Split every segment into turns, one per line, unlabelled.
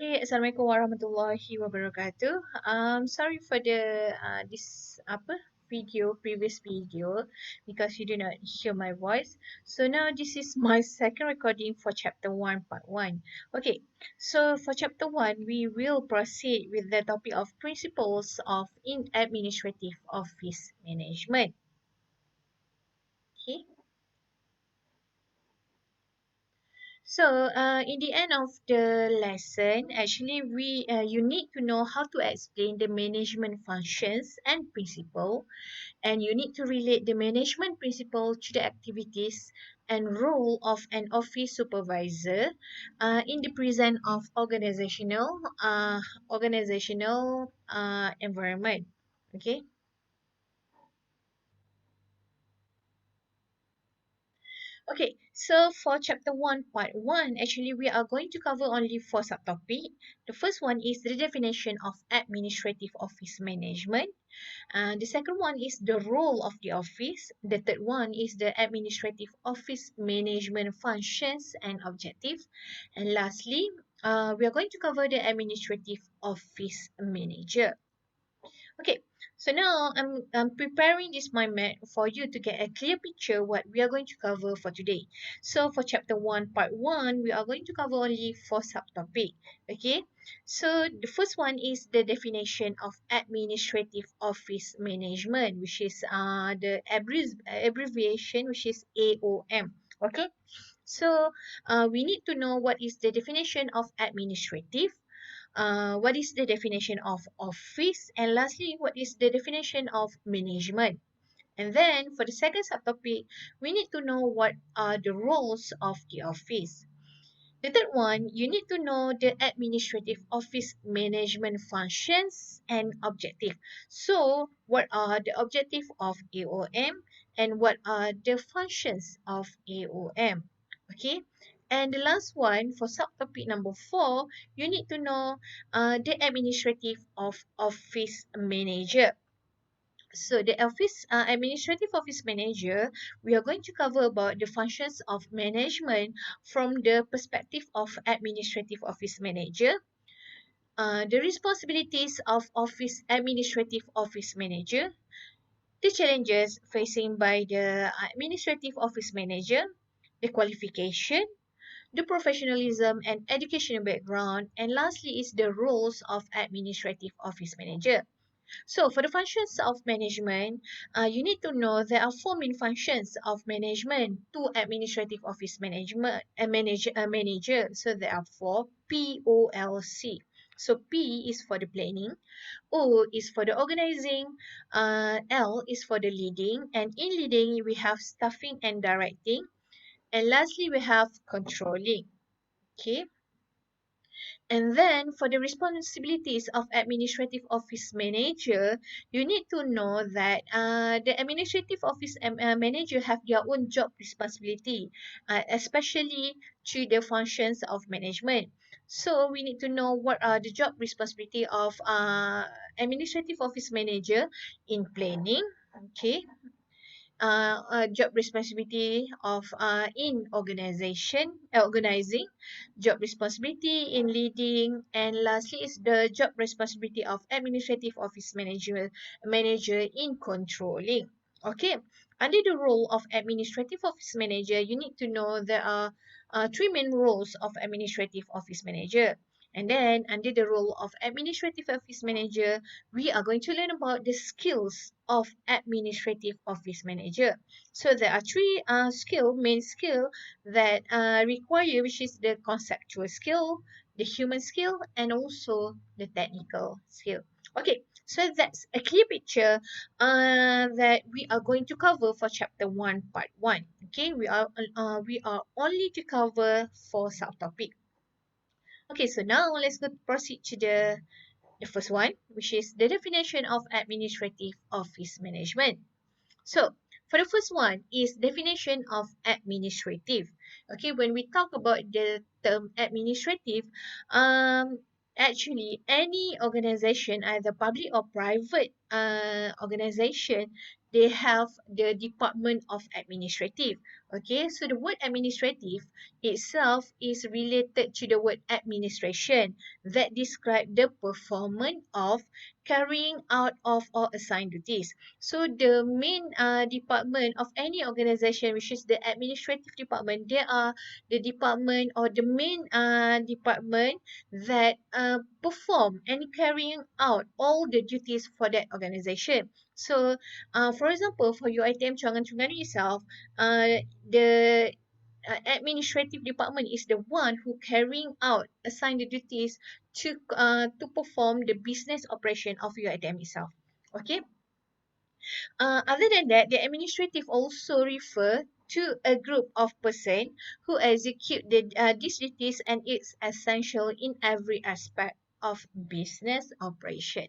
Okay, Assalamualaikum warahmatullahi wabarakatuh. Sorry for the this previous video because you do not hear my voice. So now this is my second recording for chapter 1 part 1. Okay, so for chapter 1 we will proceed with the topic of principles of in administrative office management. Okay. So, in the end of the lesson, actually, you need to know how to explain the management functions and principle, and you need to relate the management principle to the activities and role of an office supervisor in the present of organizational environment. Okay. Okay, so for chapter 1, part 1, actually we are going to cover only four subtopics. The first one is the definition of administrative office management. The second one is the role of the office. The third one is the administrative office management functions and objectives. And lastly, we are going to cover the administrative office manager. Okay, so now I'm preparing this mind map for you to get a clear picture what we are going to cover for today. So for chapter 1, part 1, we are going to cover only four subtopics. Okay, so the first one is the definition of administrative office management, which is the abbreviation, which is AOM. Okay, so we need to know what is the definition of administrative, what is the definition of office, and lastly, what is the definition of management. And then for the second subtopic, we need to know what are the roles of the office. The third one, you need to know the administrative office management functions and objective. So, what are the objective of AOM and what are the functions of AOM? Okay. And the last one, for subtopic number 4, you need to know the administrative of office manager. So the administrative office manager, we are going to cover about the functions of management from the perspective of administrative office manager, the responsibilities of administrative office manager, the challenges facing by the administrative office manager, the qualification, the professionalism and educational background, and lastly is the roles of administrative office manager. So for the functions of management, you need to know there are four main functions of management to administrative office management and manager. So there are four POLC. So P is for the planning, O is for the organizing, L is for the leading, and in leading we have staffing and directing, and lastly we have controlling. Okay. And then for the responsibilities of administrative office manager, you need to know that the administrative office manager have their own job responsibility, especially to the functions of management. So we need to know what are the job responsibility of administrative office manager in planning. Okay, job responsibility of in organizing, job responsibility in leading, and lastly is the job responsibility of administrative office manager in controlling. Okay, under the role of administrative office manager, you need to know there are three main roles of administrative office manager. And then under the role of administrative office manager, we are going to learn about the skills of administrative office manager. So there are three main skill that require, which is the conceptual skill, the human skill, and also the technical skill. Okay, so that's a clear picture that we are going to cover for chapter 1, part 1. Okay, we are only to cover 4 subtopic. Okay, so now let's go proceed to the first one, which is the definition of administrative office management. So, for the first one is definition of administrative. Okay, when we talk about the term administrative, actually any organization, either public or private organization, they have the department of administrative. Okay, so the word administrative itself is related to the word administration that describe the performance of carrying out of or assigned duties. So the main department of any organization, which is the administrative department, they are the department or the main department that perform and carrying out all the duties for that organization. So, for example, for UiTM Cawangan Terengganu itself, the administrative department is the one who carrying out assign the duties to perform the business operation of your UiTM itself. Okay. Other than that, the administrative also refer to a group of person who execute these duties and it's essential in every aspect of business operation.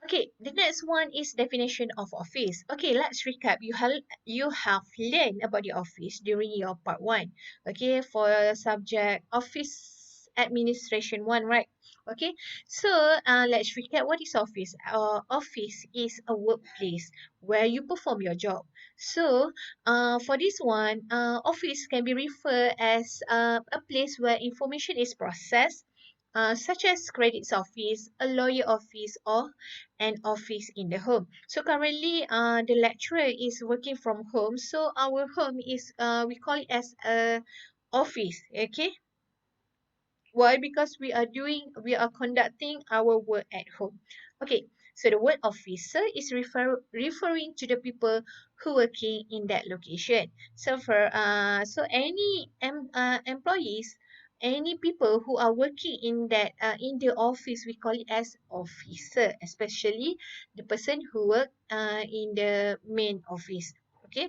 Okay, the next one is definition of office. Okay, let's recap. You have learned about the office during your part one. Okay, for subject office administration one, right? Okay, so let's recap what is office. Office is a workplace where you perform your job. So for this one, office can be referred as a place where information is processed, such as credits office, a lawyer office, or an office in the home. So currently, the lecturer is working from home. So our home is we call it as a office. Okay, why? Because we are conducting our work at home. Okay, so the word officer is referring to the people who working in that location. So so any employees, any people who are working in that in the office, we call it as officer, especially the person who work in the main office. Okay.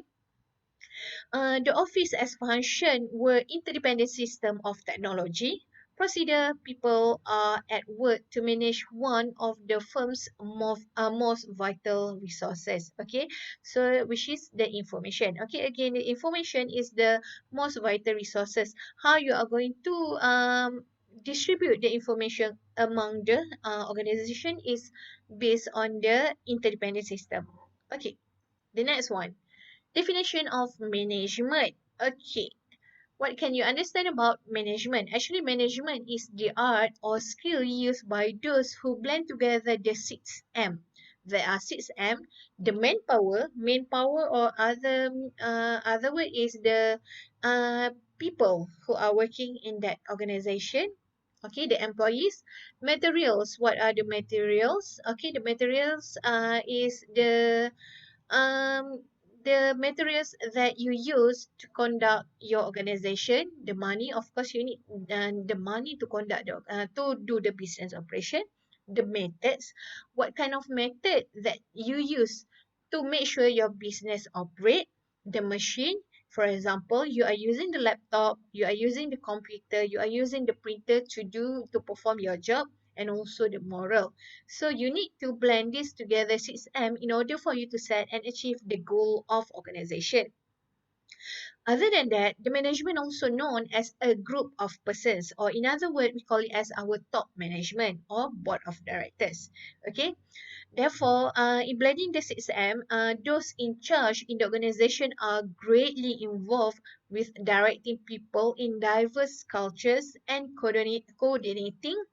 The office as function were interdependent system of technology. Procedure people are at work to manage one of the firm's most vital resources. Okay, so which is the information. Okay, again, the information is the most vital resources. How you are going to distribute the information among the organization is based on the interdependent system. Okay, the next one. Definition of management. Okay. What can you understand about management? Actually, management is the art or skill used by those who blend together the 6M. There are 6M, the manpower or other word is the uh, people who are working in that organization. Okay, the employees. Materials, what are the materials? Okay, the materials is um, the materials that you use to conduct your organization, the money, of course, you need the money to conduct to do the business operation, the methods, what kind of method that you use to make sure your business operate, the machine. For example, you are using the laptop, you are using the computer, you are using the printer to perform your job, and also the moral. So you need to blend this together 6M in order for you to set and achieve the goal of organization. Other than that, the management also known as a group of persons, or in other words, we call it as our top management or board of directors. Okay. Therefore, in blending the 6M, those in charge in the organization are greatly involved with directing people in diverse cultures and coordinating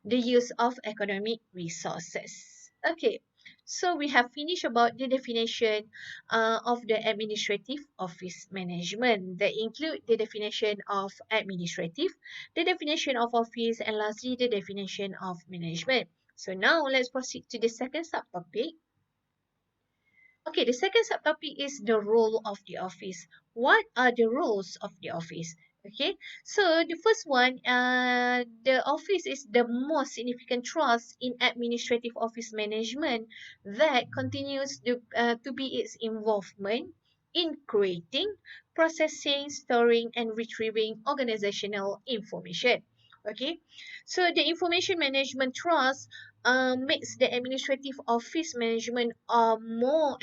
the use of economic resources. Okay, so we have finished about the definition of the administrative office management. That include the definition of administrative, the definition of office, and lastly, the definition of management. So now let's proceed to the second subtopic. Okay, the second subtopic is the role of the office. What are the roles of the office? Okay, so the first one, the office is the most significant trust in administrative office management that continues to be its involvement in creating, processing, storing, and retrieving organizational information. Okay, so the information management trust makes the administrative office management more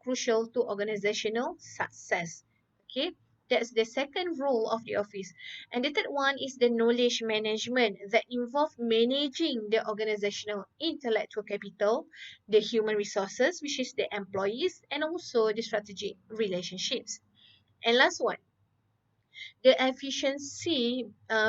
crucial to organizational success. Okay. That's the second role of the office. And the third one is the knowledge management that involve managing the organizational intellectual capital, the human resources, which is the employees, and also the strategic relationships. And last one, the efficiency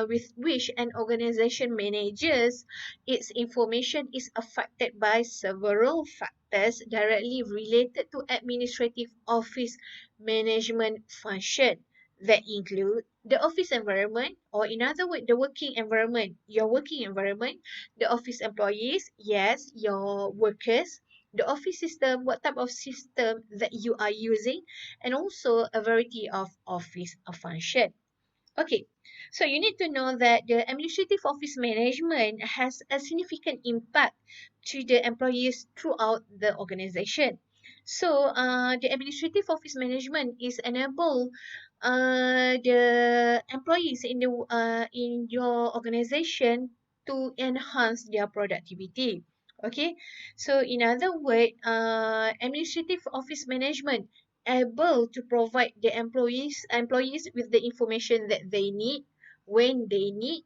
with which an organization manages its information is affected by several factors directly related to administrative office management function that include the office environment, or in other words, the working environment, your working environment, the office employees, yes, your workers, the office system, what type of system that you are using, and also a variety of office function. Okay, so you need to know that the administrative office management has a significant impact to the employees throughout the organization. So, the administrative office management is enable the employees in your organization to enhance their productivity. Okay, so in other words, administrative office management able to provide the employees with the information that they need, when they need,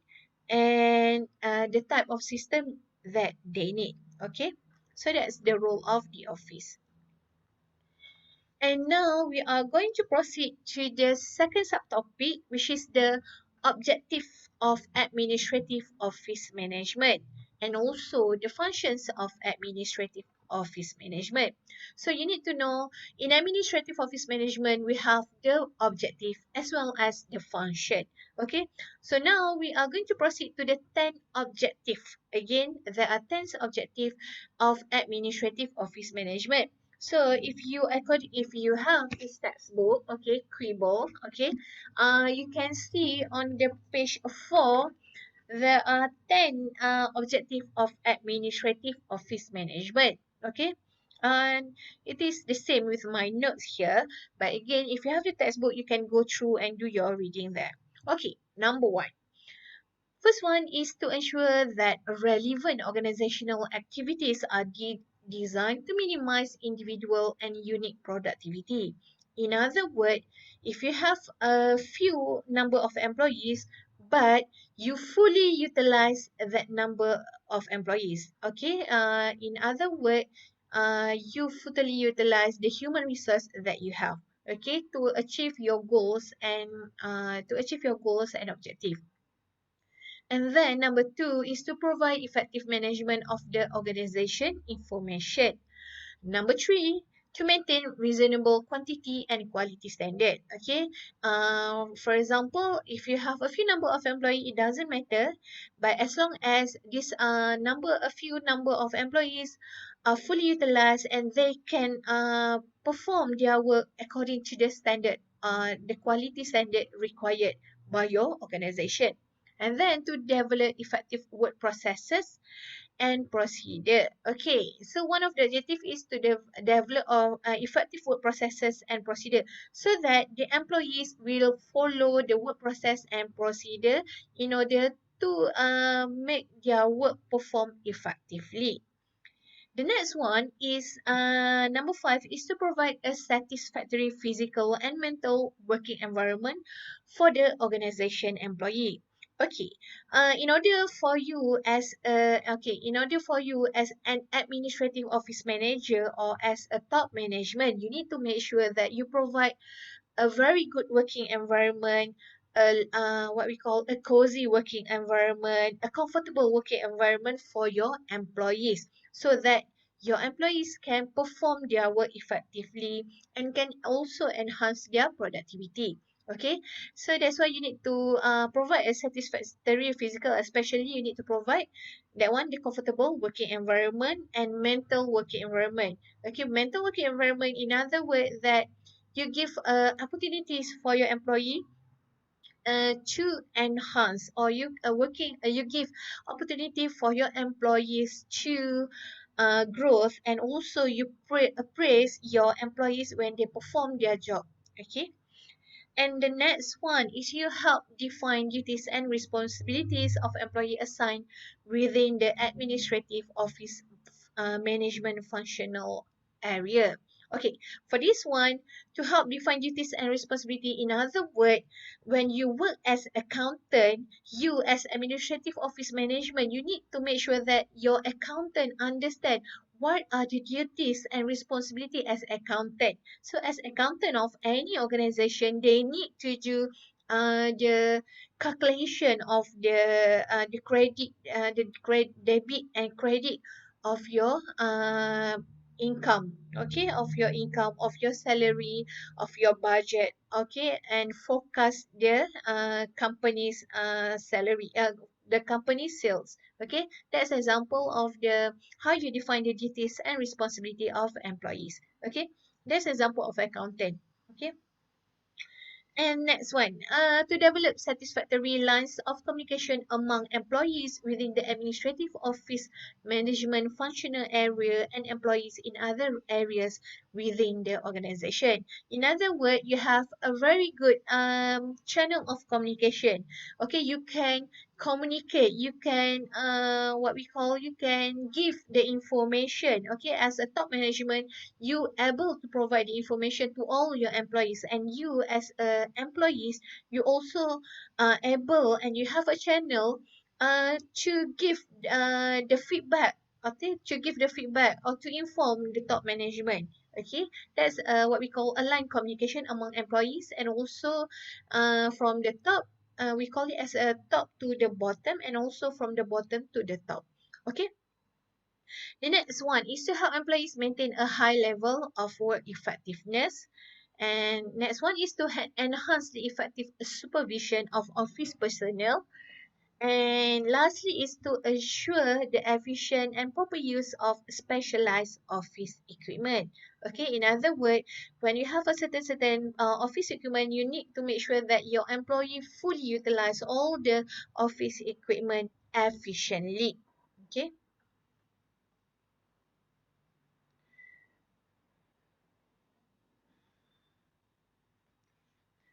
and the type of system that they need. Okay, so that's the role of the office. And now we are going to proceed to the second subtopic, which is the objective of administrative office management and also the functions of administrative office management. So you need to know in administrative office management, we have the objective as well as the function. Okay, so now we are going to proceed to the 10 objective. Again, there are 10 objective of administrative office management. So if you have this textbook, okay, Quible, okay, you can see on the page 4 there are 10 objective of administrative office management. Okay, and it is the same with my notes here. But again, if you have the textbook, you can go through and do your reading there. Okay, number one. First one is to ensure that relevant organizational activities are designed to minimize individual and unique productivity. In other words, if you have a few number of employees, but you fully utilize that number of employees, okay? In other words, you fully utilize the human resource that you have, okay, to achieve your goals and objective. And then number two is to provide effective management of the organization information. Number three, to maintain reasonable quantity and quality standard. Okay. For example, if you have a few number of employee, it doesn't matter. But as long as this a few number of employees are fully utilized and they can perform their work according to the standard, the quality standard required by your organization. And then to develop effective work processes and procedure. Okay, so one of the objective is to develop effective work processes and procedure so that the employees will follow the work process and procedure in order to make their work perform effectively. The next one is number five is to provide a satisfactory physical and mental working environment for the organization employee. Okay, in order for you as an administrative office manager or as a top management, you need to make sure that you provide a very good working environment, what we call a cozy working environment, a comfortable working environment for your employees so that your employees can perform their work effectively and can also enhance their productivity. Okay, so that's why you need to provide a satisfactory physical, especially you need to provide that one, the comfortable working environment and mental working environment. Okay, mental working environment, in other words, that you give opportunities for your employee to enhance, or you give opportunity for your employees to growth, and also you praise your employees when they perform their job. Okay, and the next one is you help define duties and responsibilities of employee assigned within the administrative office management functional area. Okay, for this one, to help define duties and responsibility, in other words, when you work as accountant, you as administrative office management, you need to make sure that your accountant understand what are the duties and responsibility as accountant. So as accountant of any organization, they need to do the calculation of the credit, debit and credit of your income, okay, of your income, of your salary, of your budget, okay, and forecast the company's salary, the company sales, okay. That's example of the how you define the duties and responsibility of employees, okay. That's example of accountant, okay. And next one, to develop satisfactory lines of communication among employees within the administrative office management functional area and employees in other areas within the organization. In other words, you have a very good channel of communication. Okay, you can communicate, you can what we call, you can give the information. Okay, as a top management, you able to provide the information to all your employees, and you as employees, you also able and you have a channel to give the feedback, okay, to give the feedback or to inform the top management. Okay, that's what we call aligned communication among employees, and also from the top, we call it as a top to the bottom, and also from the bottom to the top. Okay, the next one is to help employees maintain a high level of work effectiveness. And next one is to enhance the effective supervision of office personnel. And lastly is to ensure the efficient and proper use of specialized office equipment. Okay, in other words, when you have a certain office equipment, you need to make sure that your employee fully utilize all the office equipment efficiently. Okay.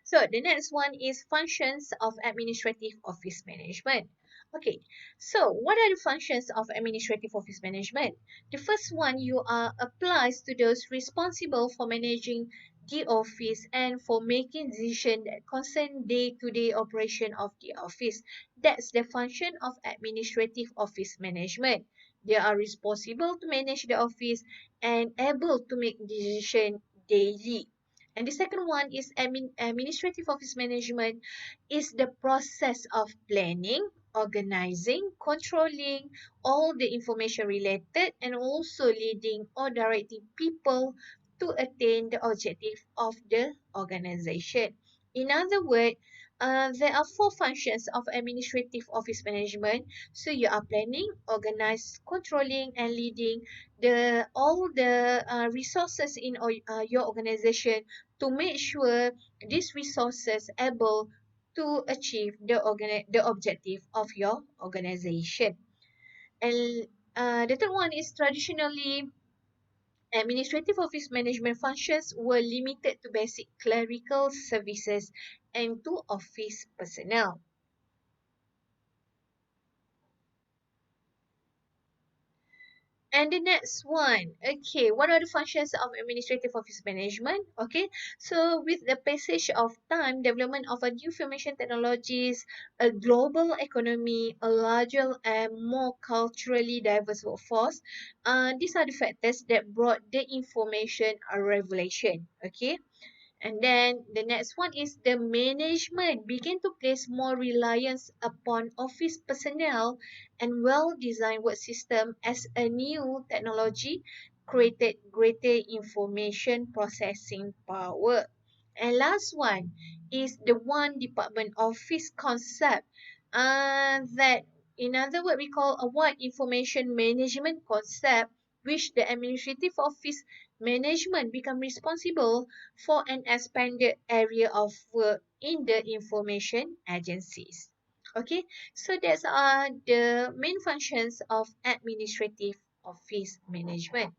So the next one is functions of administrative office management. Okay, so what are the functions of administrative office management? The first one, you are applies to those responsible for managing the office and for making decisions that concern day-to-day operation of the office. That's the function of administrative office management. They are responsible to manage the office and able to make decisions daily. And the second one is administrative office management is the process of planning, organizing, controlling all the information related, and also leading or directing people to attain the objective of the organization. In other words, there are four functions of administrative office management. So you are planning, organize, controlling, and leading the all the resources in your organization to make sure these resources able to achieve the objective of your organization. And the third one is traditionally administrative office management functions were limited to basic clerical services and to office personnel. And the next one, okay, what are the functions of administrative office management? Okay, so with the passage of time, development of a new information technologies, a global economy, a larger and more culturally diverse workforce, these are the factors that brought the information revolution. Okay, and then the next one is the management begin to place more reliance upon office personnel and well-designed work system as a new technology created greater information processing power. And last one is the one department office concept, that in other words we call a one information management concept, which the administrative office management become responsible for an expanded area of work in the information agencies. Okay, so that's are the main functions of administrative office management.